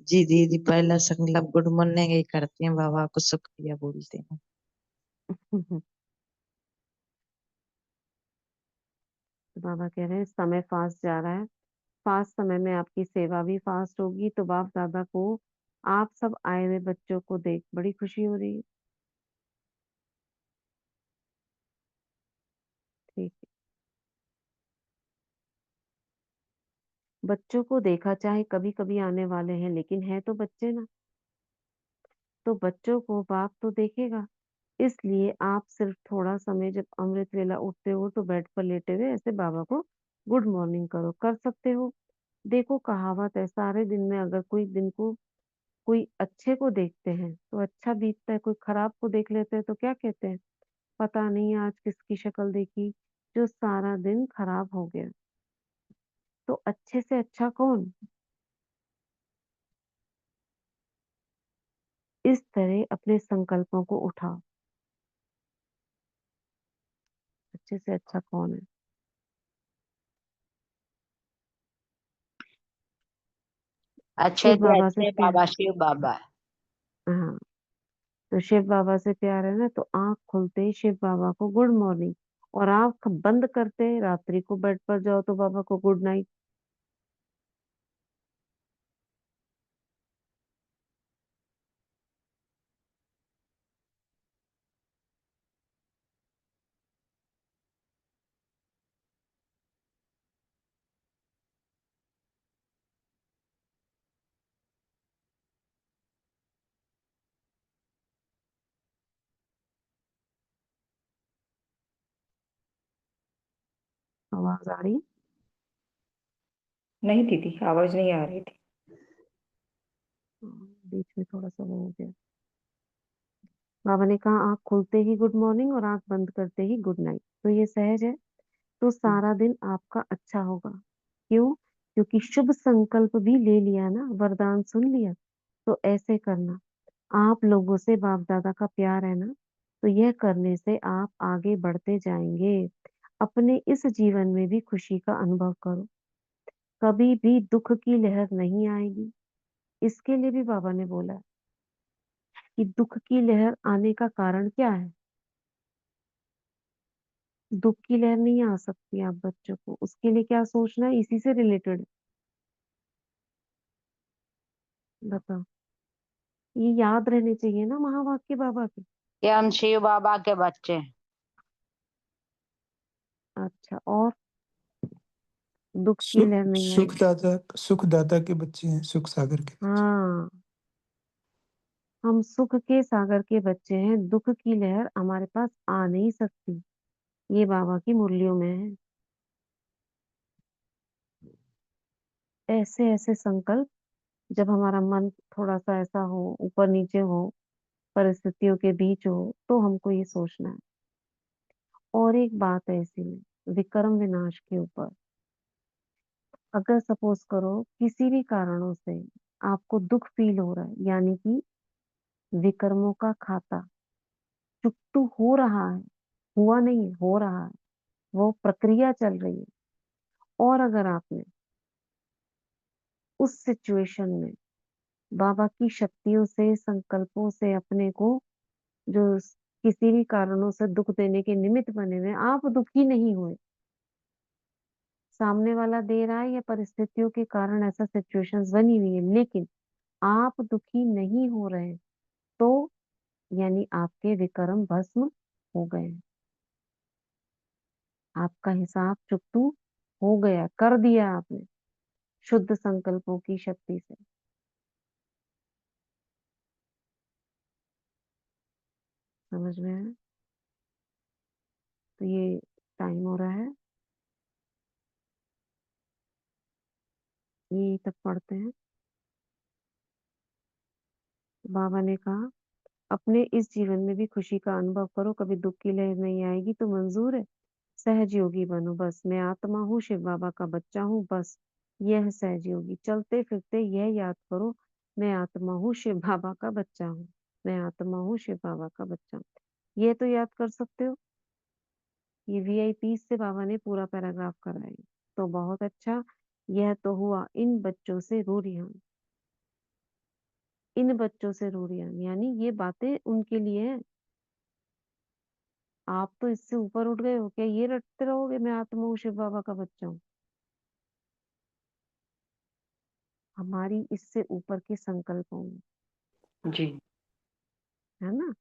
जी दीदी, पहला संकल्प गुड मॉर्निंग ही करते हैं, बाबा को शुक्रिया बोलते हैं। तो बाबा कह रहे हैं समय फास्ट जा रहा है, फास्ट समय में आपकी सेवा भी फास्ट होगी। तो बाप दादा को आप सब आए हुए बच्चों को देख बड़ी खुशी हो रही है। ठीक है। बच्चों को देखा, चाहे कभी कभी आने वाले हैं, लेकिन है तो बच्चे ना, तो बच्चों को बाप तो देखेगा। इसलिए आप सिर्फ थोड़ा समय जब अमृत वेला उठते हो तो बेड पर लेटे हुए ऐसे बाबा को गुड मॉर्निंग करो। कर सकते हो? देखो कहावत है, सारे दिन में अगर कोई दिन को कोई अच्छे को देखते हैं तो अच्छा बीतता है, कोई खराब को देख लेते हैं तो क्या कहते हैं, पता नहीं आज किसकी शक्ल देखी जो सारा दिन खराब हो गया। तो अच्छे से अच्छा कौन? इस तरह अपने संकल्पों को उठाओ। अच्छे से अच्छा कौन है? अच्छे शिव से बाबा से अच्छे प्यार। बाबा शिव बाबा है। हाँ, तो शिव बाबा से प्यार है ना, तो आंख खुलते ही शिव बाबा को गुड मॉर्निंग, और आंख बंद करते ही रात्रि को बेड पर जाओ तो बाबा को गुड नाइट। आवाज आ रही? नहीं दीदी, आवाज नहीं आ रही थी। बीच में थोड़ा सा वो हो गया। बाबा ने कहा आंख खुलते ही गुड मॉर्निंग और आंख बंद करते ही गुड नाइट। तो ये सहज है, तो सारा दिन आपका अच्छा होगा। क्यों? क्योंकि शुभ संकल्प भी ले लिया ना, वरदान सुन लिया। तो ऐसे करना, आप लोगों से बाप दादा का प्यार है ना, तो यह करने से आप आगे बढ़ते जाएंगे। अपने इस जीवन में भी खुशी का अनुभव करो, कभी भी दुख की लहर नहीं आएगी। इसके लिए भी बाबा ने बोला है कि दुख की लहर आने का कारण क्या है। दुख की लहर नहीं आ सकती आप बच्चों को, उसके लिए क्या सोचना है, इसी से रिलेटेड बताओ। ये याद रहने चाहिए ना महावाक्य बाबा के। कि हम शिव बाबा के बच्चे हैं। अच्छा, और दुख की लहर नहीं आएगी। सुखदाता के बच्चे हैं, सुख सागर के बच्चे। हाँ, हम सुख के सागर के बच्चे हैं, दुख की लहर हमारे पास आ नहीं सकती। ये बाबा की मुरलियों में है। ऐसे ऐसे संकल्प, जब हमारा मन थोड़ा सा ऐसा हो, ऊपर नीचे हो, परिस्थितियों के बीच हो, तो हमको ये सोचना है। और एक बात है इसी में, विक्रम विनाश के ऊपर, अगर सपोज करो किसी भी कारणों से आपको दुख फील हो रहा है, यानी कि विकर्मों का खाता चुकतू हो रहा है, हुआ नहीं है, हो रहा है, वो प्रक्रिया चल रही है। और अगर आपने उस सिचुएशन में बाबा की शक्तियों से, संकल्पों से अपने को, जो किसी भी कारणों से दुख देने के निमित्त बने हुए, आप दुखी नहीं हुए, सामने वाला दे रहा है या परिस्थितियों के कारण ऐसा सिचुएशंस बनी हुई है, लेकिन आप दुखी नहीं हो रहे हैं, तो यानी आपके विक्रम भस्म हो गए हैं। आपका हिसाब चुकतू हो गया, कर दिया आपने शुद्ध संकल्पों की शक्ति से। समझ में आया? तो ये टाइम हो रहा है, ये तक पढ़ते हैं। बाबा ने कहा अपने इस जीवन में भी खुशी का अनुभव करो, कभी दुख की लहर नहीं आएगी तो मंजूर है। सहज योगी बनो बस। मैं आत्मा हूँ, शिव बाबा का बच्चा हूँ बस। यह है सहज योगी। चलते फिरते यह याद करो, मैं आत्मा हूँ, शिव बाबा का बच्चा हूँ। मैं आत्मा हूँ, शिव बाबा का बच्चा हूँ। ये तो याद कर सकते हो। ये वीआईपी से बाबा ने पूरा पैराग्राफ कराया, तो बहुत अच्छा। यह तो हुआ इन बच्चों से रूरियां। इन बच्चों से रूरियां यानी ये बातें उनके लिए हैं। आप तो इससे ऊपर उठ गए हो क्या? ये रटते रहोगे मैं आत्मा हूँ, शिव बाबा का बच्चा हूँ। हमारी इससे ऊपर के संकल्प होंगे, जी। है ना।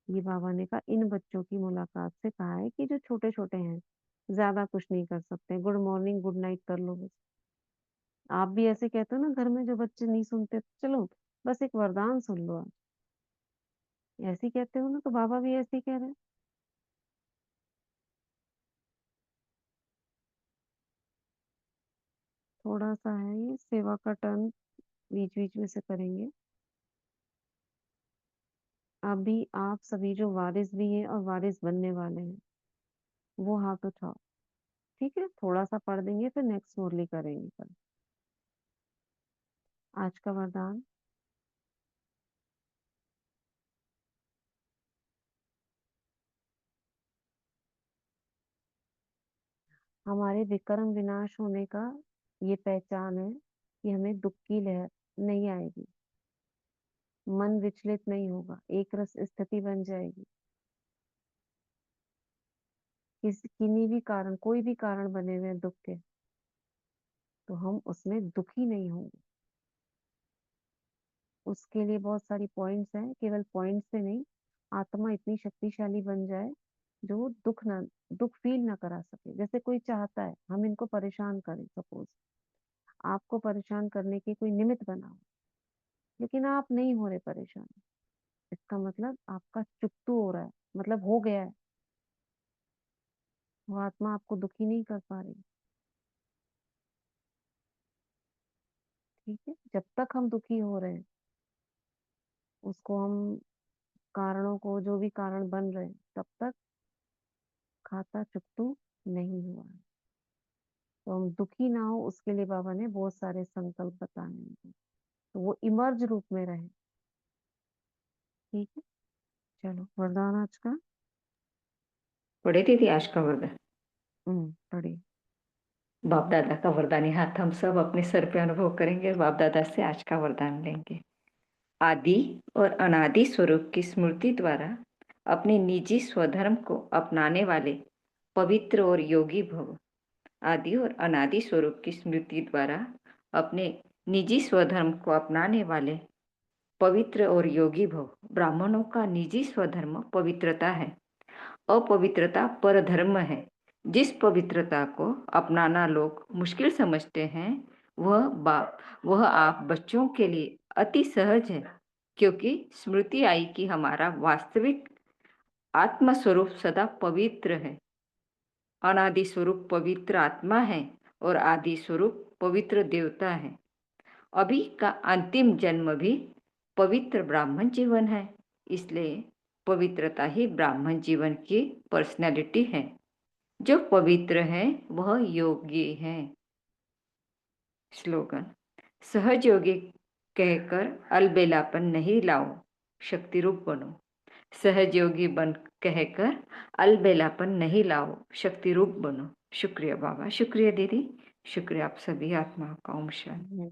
ये बाबा ने कहा इन बच्चों की मुलाकात से कहा है कि जो छोटे छोटे हैं, ज्यादा कुछ नहीं कर सकते, गुड मॉर्निंग गुड नाइट कर लो बस। आप भी ऐसे कहते हो ना घर में जो बच्चे नहीं सुनते, चलो बस एक वरदान सुन लो आप। ऐसे ही कहते हो ना, तो बाबा भी ऐसे ही कह रहे हैं। थोड़ा सा है ये सेवा का टर्न, बीच बीच में से करेंगे। अभी आप सभी जो वारिस भी हैं और वारिस बनने वाले हैं, वो हाथ उठाओ। ठीक है, थोड़ा सा पढ़ देंगे फिर नेक्स्ट मुरली करेंगे कल। आज का वरदान। हमारे विक्रम विनाश होने का ये पहचान है कि हमें दुख की लहर नहीं आएगी, मन विचलित नहीं होगा, एक रस स्थिति बन जाएगी। किन्हीं भी कारण, कोई भी कारण बने हुए हैं दुख के, तो हम उसमें दुखी नहीं होंगे। उसके लिए बहुत सारी पॉइंट्स हैं, केवल पॉइंट से नहीं, आत्मा इतनी शक्तिशाली बन जाए जो दुख फील ना करा सके। जैसे कोई चाहता है हम इनको परेशान करें, सपोज आपको परेशान करने की कोई निमित्त बनाओ, लेकिन आप नहीं हो रहे परेशान, इसका मतलब आपका चुकतू हो रहा है, मतलब हो गया है। वो आत्मा आपको दुखी नहीं कर पा रही। ठीक है, जब तक हम दुखी हो रहे हैं, उसको हम कारणों को, जो भी कारण बन रहे हैं, तब तक खाता चुकतू नहीं हुआ है। तो हम दुखी ना हो उसके लिए बाबा ने बहुत सारे संकल्प बताए हैं, तो वो इमर्ज रूप में रहे। ठीक है, चलो वरदान आज का। पढ़े दीदी आज का वरदान। पढ़िए। बाप दादा का वरदानी हाथ हम सब अपने सर पे अनुभव करेंगे और बाप दादा से आज का वरदान लेंगे। आदि और अनादि स्वरूप की स्मृति द्वारा अपने निजी स्वधर्म को अपनाने वाले पवित्र और योगी भव। आदि और अनादि स्वरूप की स्मृति द्वारा अपने निजी स्वधर्म को अपनाने वाले पवित्र और योगी भव। ब्राह्मणों का निजी स्वधर्म पवित्रता है, अपवित्रता परधर्म है। जिस पवित्रता को अपनाना लोग मुश्किल समझते हैं, वह आप बच्चों के लिए अति सहज है, क्योंकि स्मृति आई कि हमारा वास्तविक आत्मा स्वरूप सदा पवित्र है। अनादि स्वरूप पवित्र आत्मा है और आदि स्वरूप पवित्र देवता है। अभी का अंतिम जन्म भी पवित्र ब्राह्मण जीवन है, इसलिए पवित्रता ही ब्राह्मण जीवन की पर्सनैलिटी है। जो पवित्र है वह योगी है। स्लोगन। सहज योगी कहकर अलबेलापन नहीं लाओ, शक्ति रूप बनो। सहज योगी बन कहकर अलबेलापन नहीं लाओ, शक्ति रूप बनो। शुक्रिया बाबा, शुक्रिया दीदी, शुक्रिया आप सभी आत्माओं का। ओम शांति।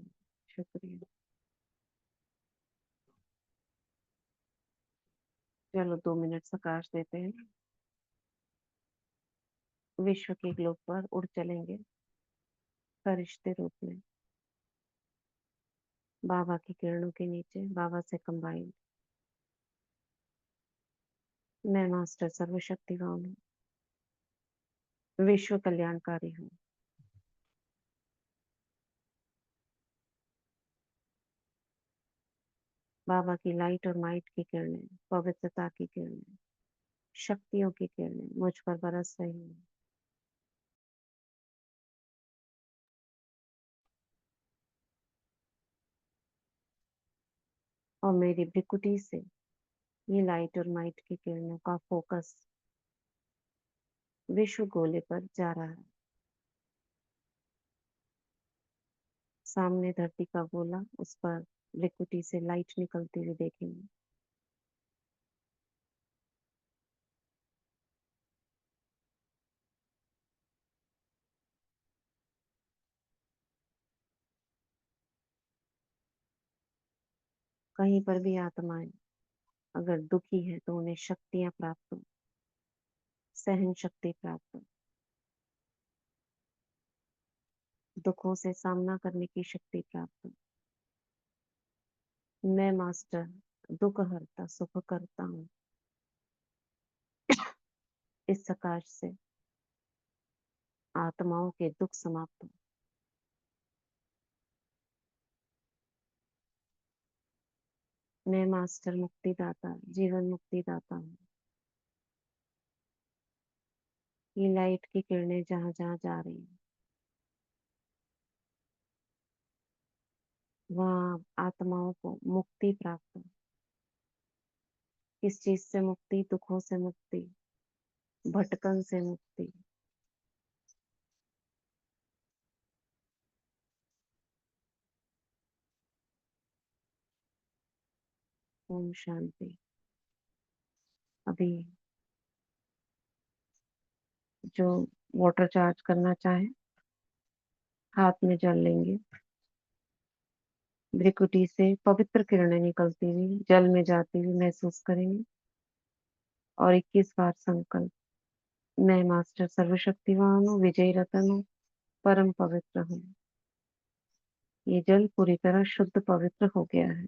शुक्रिया। चलो 2 मिनट सकाश देते हैं। विश्व के ग्लोब पर उड़ चलेंगे फरिश्ते रूप में, बाबा की किरणों के नीचे, बाबा से कंबाइंड। मैं मास्टर सर्वशक्तिवान हूँ, विश्व कल्याणकारी हूँ। बाबा की लाइट और माइट की किरणें, पवित्रता की किरणें, शक्तियों की किरणें मुझ पर बरस रही हैं। और मेरी भ्रिकुटी से ये लाइट और माइट की किरणों का फोकस विश्व गोले पर जा रहा है। सामने धरती का गोला, उस पर भ्रिकुटी से लाइट निकलती हुई देखेंगे। कहीं पर भी आत्माएं अगर दुखी है तो उन्हें शक्तियां प्राप्त हो, सहन शक्ति प्राप्त हो, दुखों से सामना करने की शक्ति प्राप्त हो। मैं मास्टर दुख हरता सुख करता हूँ, इस सकाश से आत्माओं के दुख समाप्त हो। मैं मास्टर मुक्तिदाता जीवन मुक्तिदाता हूँ। ये लाइट की किरणें जहां जहां जा रही हैं वहां आत्माओं को मुक्ति प्राप्त हो। किस चीज से मुक्ति? दुखों से मुक्ति, भटकन से मुक्ति। ओम शांति। अभी जो वाटर चार्ज करना चाहे हाथ में जल लेंगे। भ्रिकुटी से पवित्र किरणें निकलती हुई जल में जाती हुई महसूस करेंगे। और 21 बार संकल्प, मैं मास्टर सर्वशक्तिवान हूँ, विजयी रतन हूँ, परम पवित्र हूँ। ये जल पूरी तरह शुद्ध पवित्र हो गया है।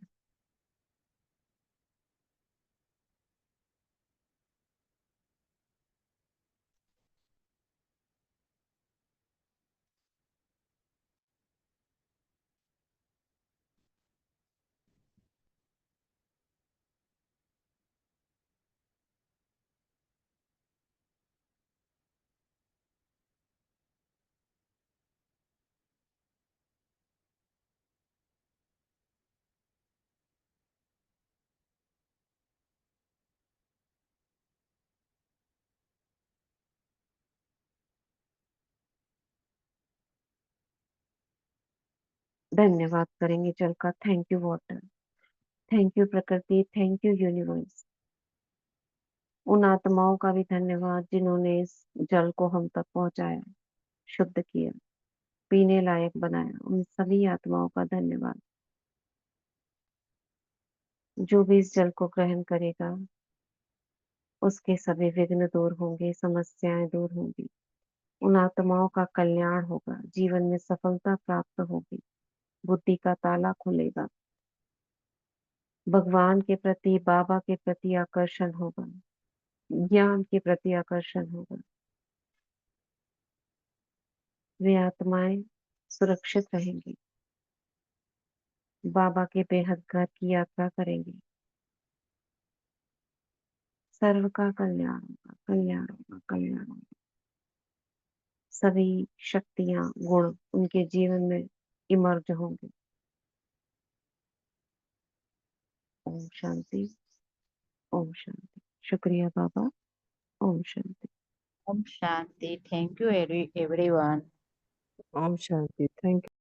धन्यवाद करेंगे जल का। Thank you water, thank you प्रकृति, थैंक यू यूनिवर्स। उन आत्माओं का भी धन्यवाद जिन्होंने इस जल को हम तक पहुंचाया, शुद्ध किया, पीने लायक बनाया। उन सभी आत्माओं का धन्यवाद। जो भी इस जल को ग्रहण करेगा उसके सभी विघ्न दूर होंगे, समस्याएं दूर होंगी, उन आत्माओं का कल्याण होगा, जीवन में सफलता प्राप्त होगी, बुद्धि का ताला खुलेगा, भगवान के प्रति, बाबा के प्रति आकर्षण होगा, ज्ञान के प्रति आकर्षण होगा। वे आत्माएं सुरक्षित रहेंगी, बाबा के बेहद घर की यात्रा करेंगी। सर्व का कल्याण होगा, कल्याण होगा, कल्याण होगा। सभी शक्तियां, गुण उनके जीवन में इमर्ज होंगे। ओम शांति, ओम शांति। शुक्रिया बाबा। Om Shanti. Om Shanti. Thank you, everyone. Om Shanti. Thank you.